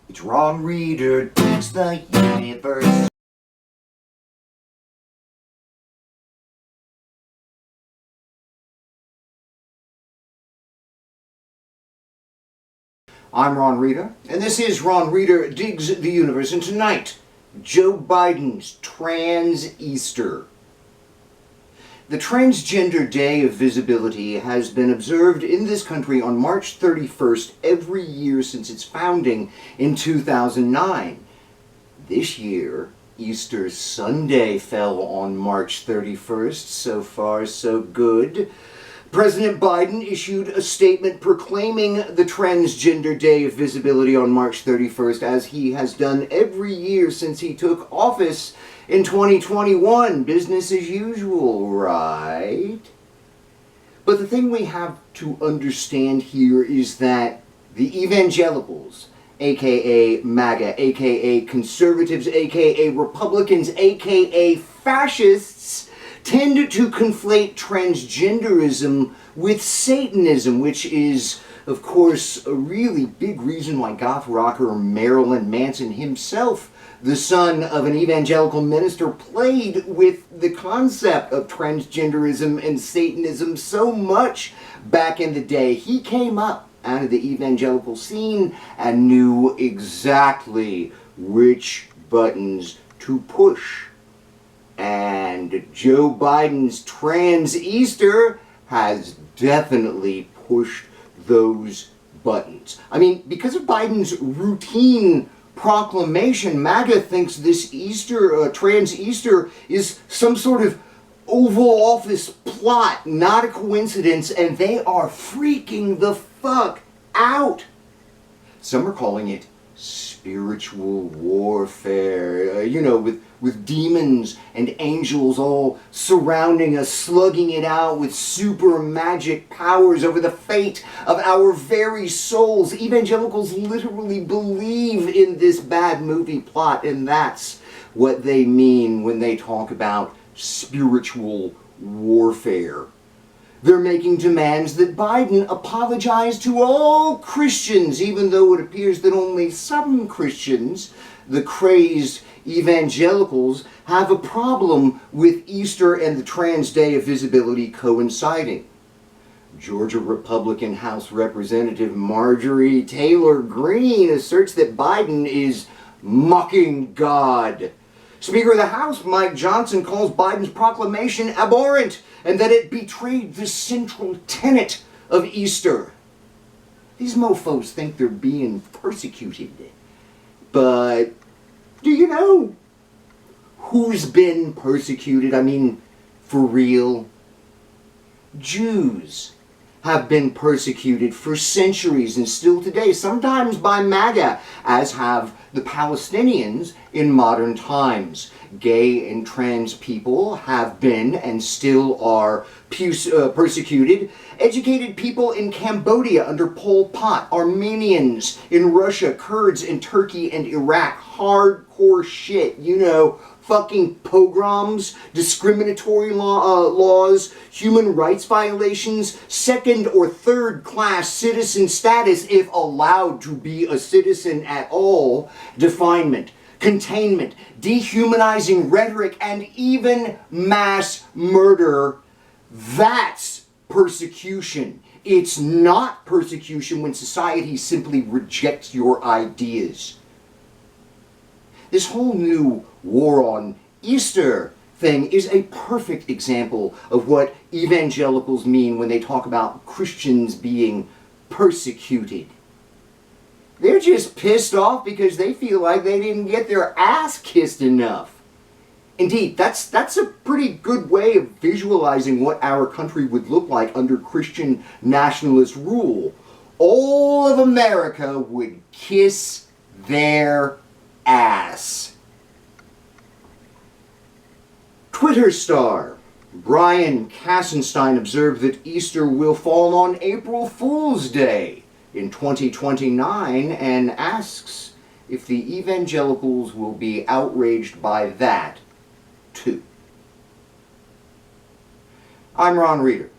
It's Ron Reader Digs the Universe. I'm Ron Reader, and this is Ron Reader Digs the Universe, and tonight, Joe Biden's Trans Easter. The Transgender Day of Visibility has been observed in this country on March 31st every year since its founding in 2009. This year, Easter Sunday fell on March 31st. So far, so good. President Biden issued a statement proclaiming the Transgender Day of Visibility on March 31st, as he has done every year since he took office in 2021. Business as usual, right? But the thing we have to understand here is that the evangelicals, aka MAGA, aka conservatives, aka Republicans, aka fascists, tend to conflate transgenderism with Satanism, which is, of course, a really big reason why goth rocker Marilyn Manson himself, the son of an evangelical minister, played with the concept of transgenderism and Satanism so much back in the day. He came up out of the evangelical scene and knew exactly which buttons to push. And Joe Biden's Trans Easter has definitely pushed those buttons. I mean, because of Biden's routine proclamation, MAGA thinks this Easter, Trans Easter, is some sort of Oval Office plot, not a coincidence, and they are freaking the fuck out. Some are calling it spiritual warfare, with demons and angels all surrounding us, slugging it out with super magic powers over the fate of our very souls. Evangelicals literally believe in this bad movie plot, and that's what they mean when they talk about spiritual warfare. They're making demands that Biden apologize to all Christians, even though it appears that only some Christians, the crazed evangelicals, have a problem with Easter and the Trans Day of Visibility coinciding. Georgia Republican House Representative Marjorie Taylor Greene asserts that Biden is mocking God. Speaker of the House Mike Johnson calls Biden's proclamation abhorrent and that it betrayed the central tenet of Easter. These mofos think they're being persecuted. But do you know who's been persecuted? I mean, for real? Jews have been persecuted for centuries and still today, sometimes by MAGA, as have the Palestinians in modern times. Gay and trans people have been and still are persecuted. Educated people in Cambodia under Pol Pot, Armenians in Russia, Kurds in Turkey and Iraq. Hardcore shit, fucking pogroms, discriminatory laws, human rights violations, second or third class citizen status if allowed to be a citizen at all, definement, containment, dehumanizing rhetoric, and even mass murder. That's persecution. It's not persecution when society simply rejects your ideas. This whole new war on Easter thing is a perfect example of what evangelicals mean when they talk about Christians being persecuted. They're just pissed off because they feel like they didn't get their ass kissed enough. Indeed, that's a pretty good way of visualizing what our country would look like under Christian nationalist rule. All of America would kiss their ass. Twitter star Brian Kassenstein observed that Easter will fall on April Fool's Day in 2029 and asks if the evangelicals will be outraged by that too. I'm Ron Reader.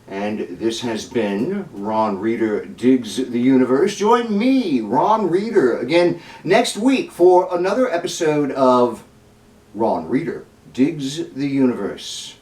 And this has been Ron Reeder Digs the Universe. Join me, Ron Reeder, again next week for another episode of Ron Reeder Digs the Universe.